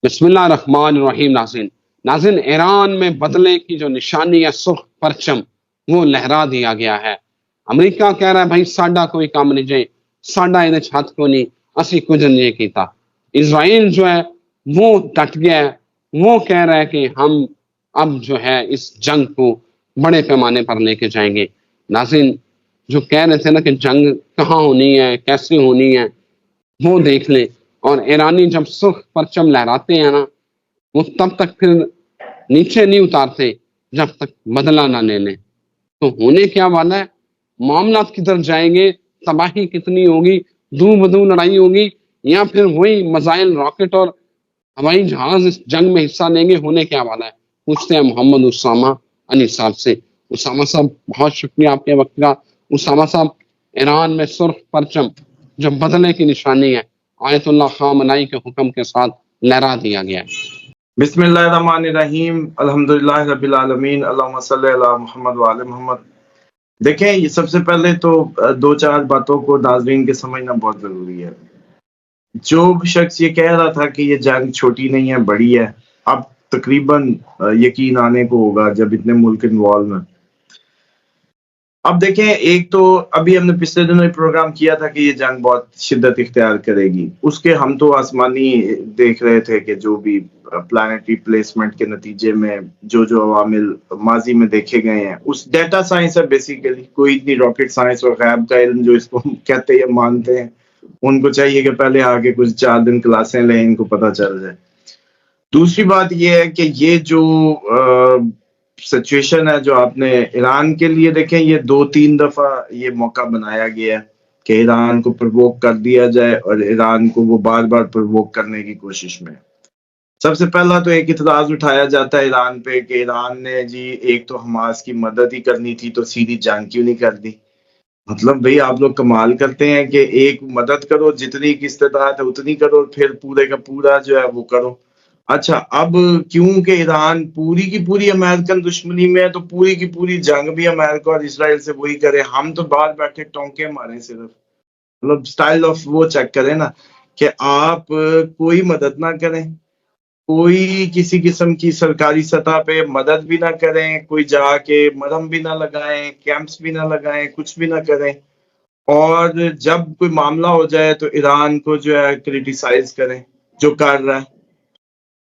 بسم اللہ الرحمن الرحیم۔ ناظرین ایران میں بدلے کی جو نشانی ہے سرخ پرچم وہ لہرا دیا گیا ہے۔ امریکہ کہہ رہا ہے بھائی ساڈا کوئی کام نہیں جائے، ساڈا یہ ہاتھ کو نہیں، اسی کچھ نہیں کیتا۔ اسرائیل جو ہے وہ ڈٹ گیا ہے، وہ کہہ رہا ہے کہ ہم اب جو ہے اس جنگ کو بڑے پیمانے پر لے کے جائیں گے۔ ناظرین جو کہہ رہے تھے نا کہ جنگ کہاں ہونی ہے، کیسے ہونی ہے، وہ دیکھ لیں۔ اور ایرانی جب سرخ پرچم لہراتے ہیں نا، وہ تب تک پھر نیچے نہیں اتارتے جب تک بدلہ نہ لے لیں۔ تو ہونے کیا والا ہے، معاملات کدھر جائیں گے، تباہی کتنی ہوگی، دو بدو لڑائی ہوگی، یا پھر وہی میزائل راکٹ اور ہوائی جہاز اس جنگ میں حصہ لیں گے، ہونے کیا والا ہے؟ پوچھتے ہیں محمد اسامہ علی صاحب سے۔ اسامہ صاحب بہت شکریہ آپ کے وقت کا۔ اسامہ صاحب، ایران میں سرخ پرچم جو بدلے کی نشانی ہے آیت اللہ خامنائی کے حکم کے ساتھ لہرا دیا گیا ہے۔ بسم اللہ الرحمن الرحیم، الحمدللہ رب العالمین، اللہم صلی علی محمد وعلی محمد۔ دیکھیں، یہ سب سے پہلے تو دو چار باتوں کو ناظرین کے سمجھنا بہت ضروری ہے۔ جو شخص یہ کہہ رہا تھا کہ یہ جنگ چھوٹی نہیں ہے بڑی ہے، اب تقریباً یقین آنے کو ہوگا جب اتنے ملک انوالو ہیں۔ اب دیکھیں، ایک تو ابھی ہم نے پچھلے دنوں ایک پروگرام کیا تھا کہ یہ جنگ بہت شدت اختیار کرے گی، اس کے ہم تو آسمانی دیکھ رہے تھے کہ جو بھی پلانٹری پلیسمنٹ کے نتیجے میں جو عوامل ماضی میں دیکھے گئے ہیں، اس ڈیٹا سائنس ہے بیسیکلی، کوئی اتنی راکٹ سائنس اور غیب کا علم جو اس کو کہتے ہیں مانتے ہیں، ان کو چاہیے کہ پہلے آگے کچھ 4 دن کلاسیں لیں، ان کو پتہ چل جائے۔ دوسری بات یہ ہے کہ یہ جو سچویشن ہے جو آپ نے ایران کے لیے، دیکھیں یہ 2-3 دفعہ یہ موقع بنایا گیا ہے کہ ایران کو پرووک کر دیا جائے، اور ایران کو وہ بار بار پرووک کرنے کی کوشش میں۔ سب سے پہلا تو ایک اعتراض اٹھایا جاتا ہے ایران پہ کہ ایران نے جی ایک تو حماس کی مدد ہی کرنی تھی تو سیدھی جنگ کیوں نہیں کر دی؟ مطلب بھئی آپ لوگ کمال کرتے ہیں کہ ایک مدد کرو، جتنی کی استطاعت ہے اتنی کرو، پھر پورے کا پورا جو ہے وہ کرو۔ اچھا، اب کیونکہ ایران پوری کی پوری امریکن دشمنی میں ہے تو پوری کی پوری جنگ بھی امریکہ اور اسرائیل سے وہی کرے، ہم تو باہر بیٹھے ٹونکے ماریں صرف۔ مطلب سٹائل آف وہ چیک کریں نا کہ آپ کوئی مدد نہ کریں، کوئی کسی قسم کی سرکاری سطح پہ مدد بھی نہ کریں، کوئی جا کے مرہم بھی نہ لگائیں، کیمپس بھی نہ لگائیں، کچھ بھی نہ کریں، اور جب کوئی معاملہ ہو جائے تو ایران کو جو ہے کرٹیسائز کریں، جو کر رہا ہے،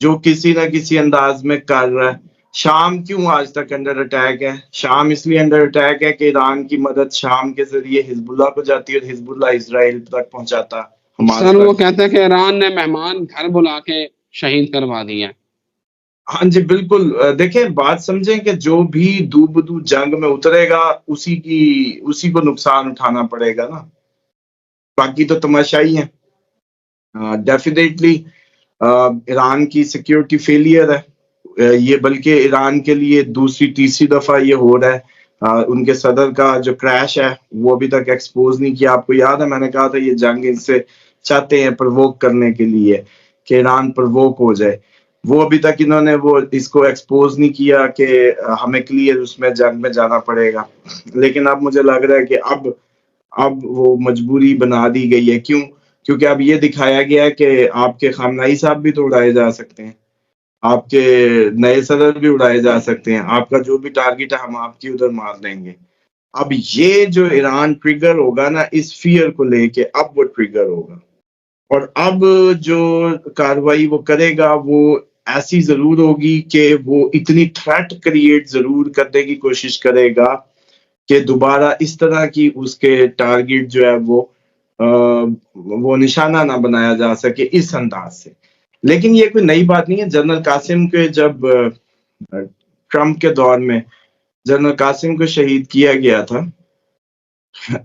جو کسی نہ کسی انداز میں کر رہا ہے۔ شام کیوں آج تک انڈر اٹیک ہے؟ شام اس لیے انڈر اٹیک ہے کہ ایران کی مدد شام کے ذریعے حزب اللہ کو جاتی ہے اور حزب اللہ اسرائیل تک پہنچاتا، حماس سر وہ تک۔ کہتے ہیں کہ ایران نے مہمان گھر بلا کے شہید کروا دیا۔ ہاں جی بالکل، دیکھیں بات سمجھیں کہ جو بھی دو بدو جنگ میں اترے گا اسی کو نقصان اٹھانا پڑے گا نا، باقی تو تماشائی ہیں۔ ڈیفینیٹلی ایران کی سیکیورٹی فیلئر ہے یہ، بلکہ ایران کے لیے دوسری تیسری دفعہ یہ ہو رہا ہے۔ ان کے صدر کا جو کریش ہے وہ ابھی تک ایکسپوز نہیں کیا۔ آپ کو یاد ہے میں نے کہا تھا یہ جنگ ان سے چاہتے ہیں پرووک کرنے کے لیے کہ ایران پرووک ہو جائے، وہ ابھی تک انہوں نے وہ اس کو ایکسپوز نہیں کیا کہ ہمیں کلیئر اس میں جنگ میں جانا پڑے گا۔ لیکن اب مجھے لگ رہا ہے کہ اب وہ مجبوری بنا دی گئی ہے۔ کیوں؟ کیونکہ اب یہ دکھایا گیا ہے کہ آپ کے خامنائی صاحب بھی تو اڑائے جا سکتے ہیں، آپ کے نئے صدر بھی اڑائے جا سکتے ہیں، آپ کا جو بھی ٹارگٹ ہے ہم آپ کی ادھر مار دیں گے۔ اب یہ جو ایران ٹریگر ہوگا نا اس فیئر کو لے کے، اب وہ ٹریگر ہوگا، اور اب جو کاروائی وہ کرے گا وہ ایسی ضرور ہوگی کہ وہ اتنی تھریٹ کریٹ ضرور کرنے کی کوشش کرے گا کہ دوبارہ اس طرح کی اس کے ٹارگٹ جو ہے وہ نشانہ نہ بنایا جا سکے اس انداز سے۔ لیکن یہ کوئی نئی بات نہیں ہے۔ جنرل قاسم کے جب ٹرمپ کے دور میں جنرل قاسم کو شہید کیا گیا تھا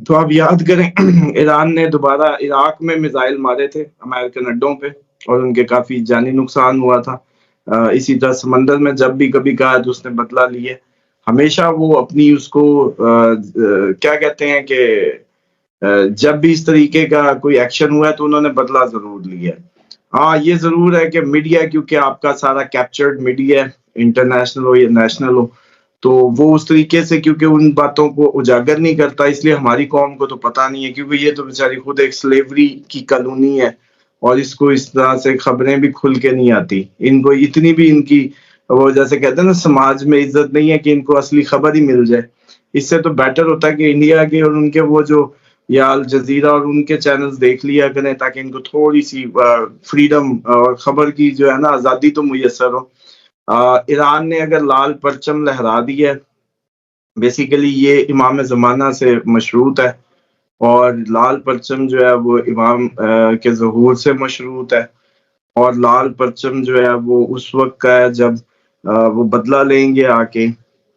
تو آپ یاد کریں ایران نے دوبارہ عراق میں میزائل مارے تھے امریکن اڈوں پہ اور ان کے کافی جانی نقصان ہوا تھا۔ اسی طرح سمندر میں جب بھی کبھی کہا تو اس نے بدلہ لیے، ہمیشہ وہ اپنی اس کو کیا کہتے ہیں کہ جب بھی اس طریقے کا کوئی ایکشن ہوا ہے تو انہوں نے بدلہ ضرور لیا۔ ہاں یہ ضرور ہے کہ میڈیا، کیونکہ آپ کا سارا کیپچرڈ میڈیا ہے، انٹرنیشنل ہو یا نیشنل ہو، تو وہ اس طریقے سے کیونکہ ان باتوں کو اجاگر نہیں کرتا، اس لیے ہماری قوم کو تو پتہ نہیں ہے، کیونکہ یہ تو بیچاری خود ایک سلیوری کی کالونی ہے، اور اس کو اس طرح سے خبریں بھی کھل کے نہیں آتی. ان کو اتنی بھی ان کی وہ جیسے کہتے ہیں نا سماج میں عزت نہیں ہے کہ ان کو اصلی خبر ہی مل جائے. اس سے تو بیٹر ہوتا ہے کہ انڈیا کے اور ان کے وہ جو یا الجزیرہ اور ان کے چینلز دیکھ لیا کریں تاکہ ان کو تھوڑی سی فریڈم اور خبر کی جو ہے نا آزادی تو میسر ہو. ایران نے اگر لال پرچم لہرا دی ہے، بیسیکلی یہ امام زمانہ سے مشروط ہے، اور لال پرچم جو ہے وہ امام کے ظہور سے مشروط ہے، اور لال پرچم جو ہے وہ اس وقت کا ہے جب وہ بدلہ لیں گے آ کے،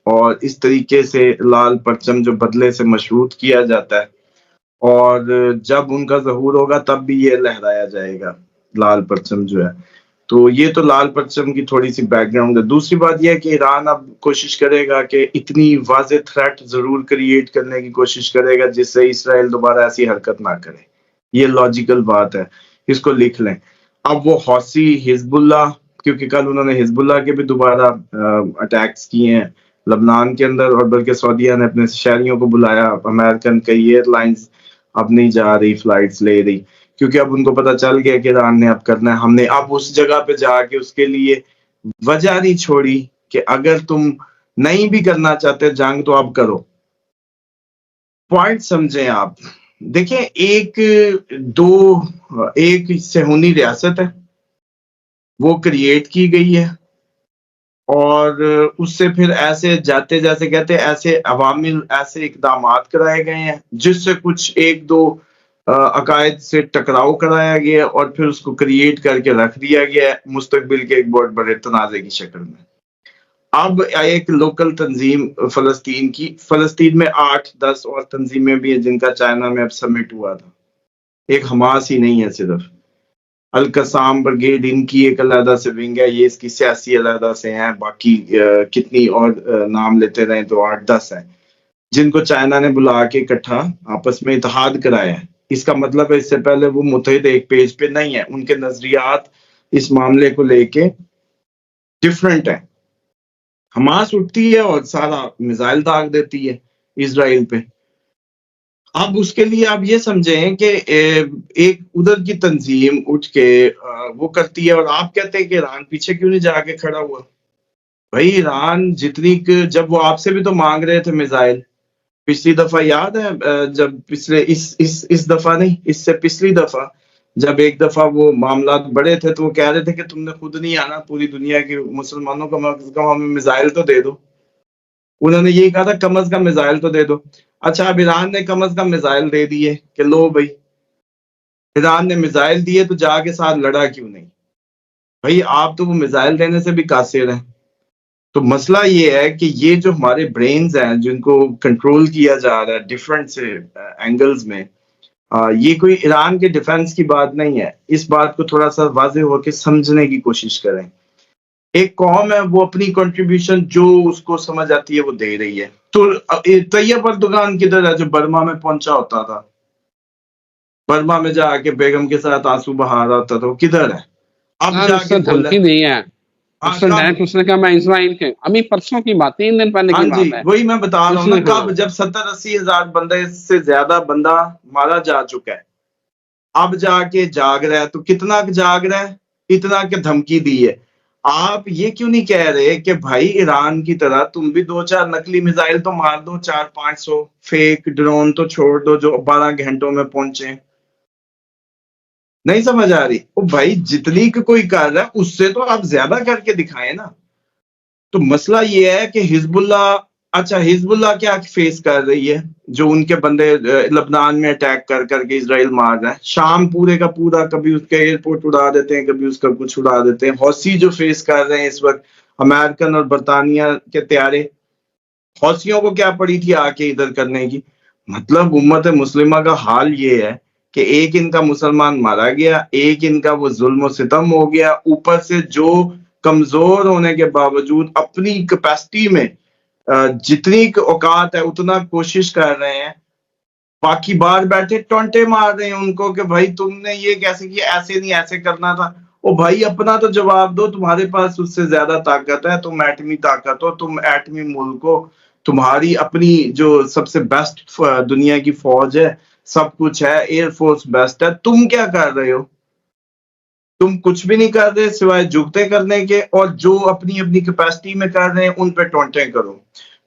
اور اس طریقے سے لال پرچم جو بدلے سے مشروط کیا جاتا ہے، اور جب ان کا ظہور ہوگا تب بھی یہ لہرایا جائے گا لال پرچم جو ہے. تو یہ تو لال پرچم کی تھوڑی سی بیک گراؤنڈ ہے. دوسری بات یہ ہے کہ ایران اب کوشش کرے گا کہ اتنی واضح تھریٹ ضرور کریٹ کرنے کی کوشش کرے گا جس سے اسرائیل دوبارہ ایسی حرکت نہ کرے. یہ لاجیکل بات ہے، اس کو لکھ لیں. اب وہ حوثی حزب اللہ، کیونکہ کل انہوں نے حزب اللہ کے بھی دوبارہ اٹیکس کیے ہیں لبنان کے اندر، اور بلکہ سعودیہ نے اپنے شہریوں کو بلایا. امریکن کئی ایئر لائنز اب نہیں جا رہی، فلائٹس لے رہی، کیونکہ اب ان کو پتا چل گیا کہ ایران نے اب کرنا ہے. ہم نے اب اس جگہ پہ جا کے اس کے لیے وجہ نہیں چھوڑی کہ اگر تم نہیں بھی کرنا چاہتے جنگ تو اب کرو. پوائنٹ سمجھیں آپ. دیکھیں ایک صہیونی ریاست ہے، وہ کریٹ کی گئی ہے، اور اس سے پھر ایسے جاتے جیسے کہتے ہیں ایسے عوامل ایسے اقدامات کرائے گئے ہیں جس سے کچھ ایک دو عقائد سے ٹکراؤ کرایا گیا اور پھر اس کو کریٹ کر کے رکھ دیا گیا ہے مستقبل کے ایک بہت بڑے تنازع کی شکل میں. اب ایک لوکل تنظیم فلسطین میں 8-10 اور تنظیمیں بھی ہیں جن کا چائنا میں اب سمٹ ہوا تھا. ایک حماس ہی نہیں ہے، صرف القسام برگیڈ ان کی ایک علیحدہ سے ونگ ہے، یہ اس کی سیاسی علیحدہ سے ہیں. باقی کتنی اور نام لیتے رہیں تو 8-10 ہیں جن کو چائنا نے بلا کے اکٹھا آپس میں اتحاد کرایا ہے. اس کا مطلب ہے اس سے پہلے وہ متحد ایک پیج پہ نہیں ہے، ان کے نظریات اس معاملے کو لے کے ڈفرنٹ ہیں. حماس اٹھتی ہے اور سارا میزائل داغ دیتی ہے اسرائیل پہ. اب اس کے لیے آپ یہ سمجھیں کہ ایک ادھر کی تنظیم اٹھ کے وہ کرتی ہے، اور آپ کہتے ہیں کہ ایران پیچھے کیوں نہیں جا کے کھڑا ہوا؟ بھائی ایران جتنی جب وہ آپ سے بھی تو مانگ رہے تھے میزائل، پچھلی دفعہ یاد ہے جب پچھلے اس دفعہ نہیں، اس سے پچھلی دفعہ جب ایک دفعہ وہ معاملات بڑے تھے تو وہ کہہ رہے تھے کہ تم نے خود نہیں آنا، پوری دنیا کے مسلمانوں کو کم از کم ہمیں میزائل تو دے دو. انہوں نے یہی کہا تھا کم از کم میزائل تو دے دو. اچھا اب ایران نے کم از کم میزائل دے دیے کہ لو بھائی، ایران نے میزائل دیے تو جا کے ساتھ لڑا کیوں نہیں؟ بھائی آپ تو وہ میزائل دینے سے بھی قاصر ہیں. تو مسئلہ یہ ہے کہ یہ جو ہمارے برینز ہیں جن کو کنٹرول کیا جا رہا ہے ڈیفرنٹ سے اینگلز میں، یہ کوئی ایران کے ڈیفنس کی بات نہیں ہے. اس بات کو تھوڑا سا واضح ہو کے سمجھنے کی کوشش کریں. ایک قوم ہے وہ اپنی کنٹریبیوشن جو اس کو سمجھ آتی ہے وہ دے رہی ہے. تو طیب اردگان کدھر ہے جو برما میں پہنچا ہوتا تھا، برما میں جا کے بیگم کے ساتھ آنسو بہا رہا ہوتا تھا، وہ کدھر ہے؟ اب سر جا اس کے سے بولا دھمکی دی ہے، اس سے ڈائریکٹ اس نے کہا میں اسرائیل کے، ابھی پرسوں کی بات، 3 دن پہلے ہاں کی جی بات ہے. وہی میں بتا رہا اس ہوں نا، نے ہاں کب جب 70-80 ہزار بندے سے زیادہ بندہ مارا جا چکا ہے، اب جا کے جاگ رہا ہے. تو کتنا جاگ رہا ہے؟ اتنا کہ دھمکی دی ہے. آپ یہ کیوں نہیں کہہ رہے کہ بھائی ایران کی طرح تم بھی 2-4 نقلی میزائل تو مار دو، 400-500 فیک ڈرون تو چھوڑ دو جو 12 گھنٹوں میں پہنچے؟ نہیں سمجھ آ رہی؟ او بھائی جتنی کوئی کر رہا ہے اس سے تو آپ زیادہ کر کے دکھائیں نا. تو مسئلہ یہ ہے کہ حزب اللہ، اچھا حزب اللہ کیا فیس کر رہی ہے جو ان کے بندے لبنان میں اٹیک کر کر کے اسرائیل مار رہا ہے، شام پورے کا پورا کبھی اس کے ایئرپورٹ اڑا دیتے ہیں، کبھی اس کا کچھ اڑا دیتے ہیں. حوثی جو فیس کر رہے ہیں اس وقت امریکن اور برطانیہ کے طیارے، حوثیوں کو کیا پڑی تھی آ کے ادھر کرنے کی؟ مطلب امت مسلمہ کا حال یہ ہے کہ ایک ان کا مسلمان مارا گیا، ایک ان کا وہ ظلم و ستم ہو گیا، اوپر سے جو کمزور ہونے کے باوجود اپنی کیپیسٹی میں جتنی اوقات ہے اتنا کوشش کر رہے ہیں، باقی باہر بیٹھے ٹونٹے مار رہے ہیں ان کو کہ بھائی تم نے یہ کیسے کیا، ایسے نہیں ایسے کرنا تھا. او بھائی اپنا تو جواب دو، تمہارے پاس اس سے زیادہ طاقت ہے، تم ایٹمی طاقت ہو، تم ایٹمی ملک ہو، تمہاری اپنی جو سب سے بیسٹ دنیا کی فوج ہے، سب کچھ ہے، ایئر فورس بیسٹ ہے، تم کیا کر رہے ہو؟ تم کچھ بھی نہیں کر رہے سوائے جگتے کرنے کے، اور جو اپنی اپنی کیپیسٹی میں کر رہے ہیں ان پہ ٹونٹیں کرو۔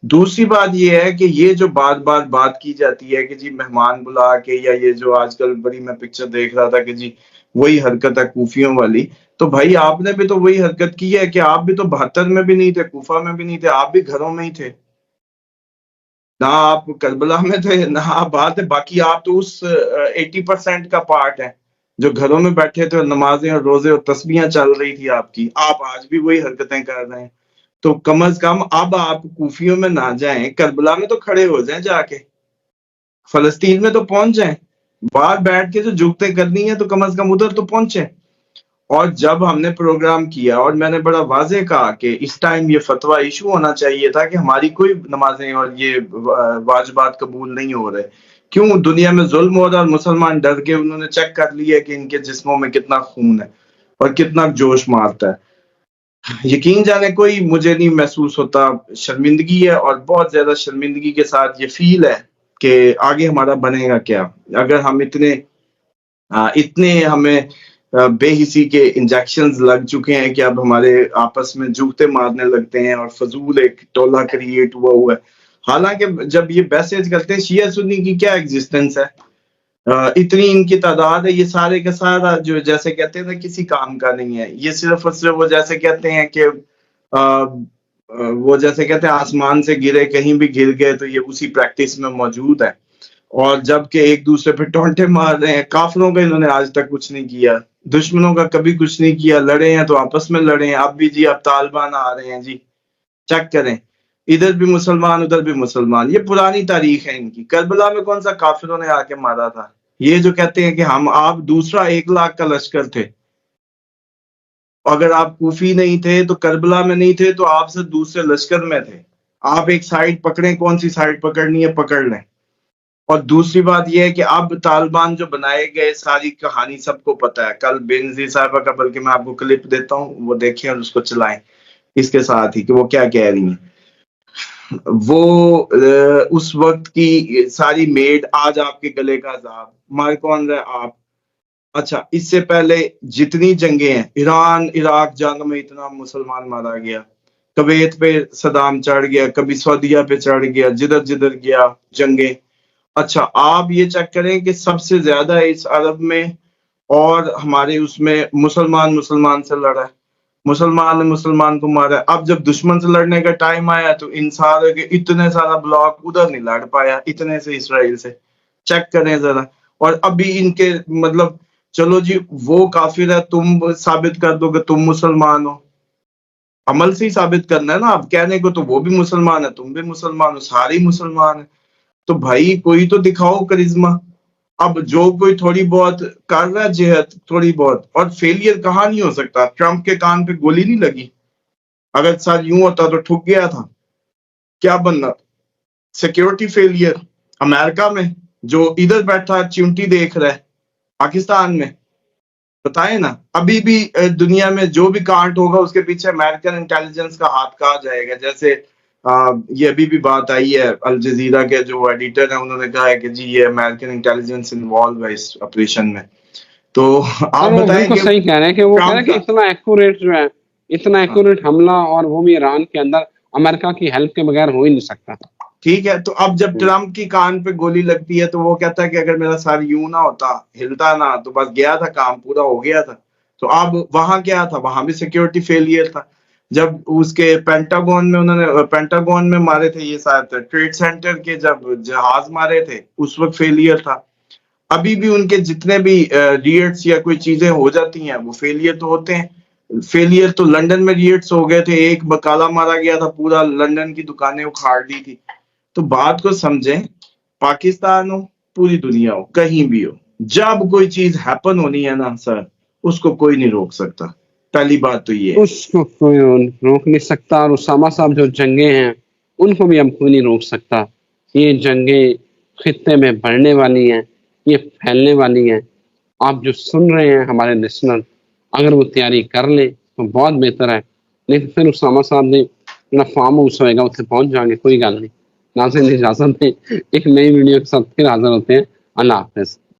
دوسری بات یہ ہے کہ یہ جو بات کی جاتی ہے کہ جی مہمان بلا کے، یا یہ جو آج کل بڑی میں پکچر دیکھ رہا تھا کہ جی وہی حرکت ہے کوفیوں والی، تو بھائی آپ نے بھی تو وہی حرکت کی ہے کہ آپ بھی تو 72 میں بھی نہیں تھے، کوفہ میں بھی نہیں تھے، آپ بھی گھروں میں ہی تھے، نہ آپ کربلا میں تھے نہ آپ بات ہے، باقی آپ تو اس 80% کا پارٹ ہے جو گھروں میں بیٹھے تھے اور نمازیں اور روزے اور تسبیحاں چل رہی تھی آپ کی، آپ آج بھی وہی حرکتیں کر رہے ہیں۔ تو کم از کم اب آپ کوفیوں میں نہ جائیں، کربلا میں تو کھڑے ہو جائیں، جا کے فلسطین میں تو پہنچ جائیں، باہر بیٹھ کے جو جگتے کرنی ہے تو کم از کم ادھر تو پہنچیں۔ اور جب ہم نے پروگرام کیا اور میں نے بڑا واضح کہا کہ اس ٹائم یہ فتویٰ ایشو ہونا چاہیے تھا کہ ہماری کوئی نمازیں اور یہ واجبات قبول نہیں ہو رہے، کیوں دنیا میں ظلم ہو رہا، اور مسلمان ڈر کے انہوں نے چیک کر لیا کہ ان کے جسموں میں کتنا خون ہے اور کتنا جوش مارتا ہے۔ یقین جانے کوئی مجھے نہیں محسوس ہوتا، شرمندگی ہے، اور بہت زیادہ شرمندگی کے ساتھ یہ فیل ہے کہ آگے ہمارا بنے گا کیا اگر ہم اتنے ہمیں بے حسی کے انجیکشنز لگ چکے ہیں کہ اب ہمارے آپس میں جوتے مارنے لگتے ہیں اور فضول ایک ٹولہ کریٹ ہوا ہے۔ حالانکہ جب یہ میسج کرتے ہیں شیعہ سنی کی کیا ایگزسٹنس ہے، اتنی ان کی تعداد ہے، یہ سارے کا سارا جو جیسے کہتے ہیں نا کسی کام کا نہیں ہے، یہ صرف اور صرف وہ جیسے کہتے ہیں کہ وہ جیسے کہتے ہیں آسمان سے گرے، کہیں بھی گر گئے تو یہ اسی پریکٹس میں موجود ہے، اور جب کہ ایک دوسرے پہ ٹونٹے مار رہے ہیں۔ کافروں کا انہوں نے آج تک کچھ نہیں کیا، دشمنوں کا کبھی کچھ نہیں کیا، لڑے ہیں تو آپس میں لڑے ہیں، اب بھی جی اب طالبان آ رہے ہیں جی، چیک کریں، ادھر بھی مسلمان ادھر بھی مسلمان، یہ پرانی تاریخ ہے ان کی۔ کربلا میں کون سا کافروں نے آ کے مارا تھا؟ یہ جو کہتے ہیں کہ آپ دوسرا 1 لاکھ کا لشکر تھے، اگر آپ کوفی نہیں تھے تو کربلا میں نہیں تھے تو آپ سے دوسرے لشکر میں تھے، آپ ایک سائڈ پکڑیں، کون سی سائڈ پکڑنی ہے پکڑ لیں۔ اور دوسری بات یہ ہے کہ اب طالبان جو بنائے گئے ساری کہانی سب کو پتا ہے، کل بے نظیر صاحبہ کا، بلکہ میں آپ کو کلپ دیتا ہوں وہ دیکھیں اور اس کو چلائیں اس کے ساتھ ہی کہ وہ کیا کہہ رہی ہیں۔ وہ اس وقت کی ساری میڈ آج آپ کے گلے کا عذاب مار کون رہا؟ آپ۔ اچھا اس سے پہلے جتنی جنگیں ہیں، ایران عراق جنگ میں اتنا مسلمان مارا گیا، کویت پہ صدام چڑھ گیا، کبھی سعودیہ پہ چڑھ گیا، جدھر جدھر گیا جنگیں۔ اچھا آپ یہ چیک کریں کہ سب سے زیادہ اس عرب میں اور ہمارے اس میں مسلمان سے لڑا ہے، مسلمان نے مسلمان کو مارا ہے۔ اب جب دشمن سے لڑنے کا ٹائم آیا تو ان سارے کے اتنے سارا بلاک ادھر نہیں لڑ پایا، اتنے سے اسرائیل سے، چیک کریں ذرا۔ اور ابھی ان کے مطلب چلو جی وہ کافر ہے، تم ثابت کر دو کہ تم مسلمان ہو، عمل سے ہی ثابت کرنا ہے نا، اب کہنے کو تو وہ بھی مسلمان ہے، تم بھی مسلمان ہو، سارے ہی مسلمان ہیں، تو بھائی کوئی تو دکھاؤ کرزما۔ اب جو کوئی تھوڑی بہت کر رہا ہے جہاد تھوڑی بہت، اور فیلئر کہاں نہیں ہو سکتا، ٹرمپ کے کان پہ گولی نہیں لگی، اگر سر یوں ہوتا تو ٹھک گیا تھا، کیا بننا؟ سیکیورٹی فیلئر امریکہ میں جو ادھر بیٹھا چونٹی دیکھ رہا ہے پاکستان میں، بتائیں نا۔ ابھی بھی دنیا میں جو بھی کانٹ ہوگا اس کے پیچھے امریکن انٹیلیجنس کا ہاتھ کہا جائے گا، جیسے یہ ابھی بھی بات آئی ہے، الجزیرہ کے جو ایڈیٹر ہیں انہوں نے کہا ہے کہ جی یہ امریکن انٹیلیجنس انوالو ہے اس آپریشن میں۔ تو آپ وہ بتائیں بالکل کہ صحیح کہہ رہے ہیں کہ وہ کہہ رہے ہیں ٹرمپ کہ کا، اتنا ایکوریٹ جو ہے، اتنا ایکوریٹ حملہ، اور وہ بھی ایران کے اندر امریکہ کی ہیلپ کے بغیر ہو ہی نہیں سکتا۔ ٹھیک ہے، تو اب جب ٹرمپ کی کان پہ گولی لگتی ہے تو وہ کہتا ہے کہ اگر میرا سر یوں نہ ہوتا، ہلتا نہ، تو بس گیا تھا، کام پورا ہو گیا تھا۔ تو اب وہاں کیا تھا؟ وہاں بھی سیکیورٹی فیلئر تھا۔ جب اس کے پینٹاگون میں انہوں نے پینٹاگون میں مارے تھے، یہ ساتھ ٹریڈ سینٹر کے جب جہاز مارے تھے اس وقت فیلئر تھا۔ ابھی بھی ان کے جتنے بھی ریٹس یا کوئی چیزیں ہو جاتی ہیں وہ فیلئر تو ہوتے ہیں۔ فیلئر تو لنڈن میں ریٹس ہو گئے تھے، ایک بکالا مارا گیا تھا، پورا لنڈن کی دکانیں اکھاڑ دی تھی۔ تو بات کو سمجھیں، پاکستان ہو، پوری دنیا ہو، کہیں بھی ہو، جب کوئی چیز ہیپن ہونی ہے نا سر، اس کو کوئی نہیں روک سکتا، پہلی بات تو یہ ہے۔ اس کو کوئی روک نہیں سکتا، اور اسامہ صاحب جو جنگیں ہیں ان کو بھی اب کوئی نہیں روک سکتا۔ یہ جنگیں خطے میں بڑھنے والی ہیں، یہ پھیلنے والی ہیں۔ آپ جو سن رہے ہیں ہمارے لسنر، اگر وہ تیاری کر لیں تو بہت بہتر ہے، لیکن پھر اسامہ صاحب نے اپنا فارم ہاؤس ہوئے گا اتنے پہنچ جائیں گے، کوئی گل نہیں۔ ناظرین اجازت دیں، ایک نئی ویڈیو کے ساتھ پھر حاضر ہوتے ہیں۔ اللہ حافظ۔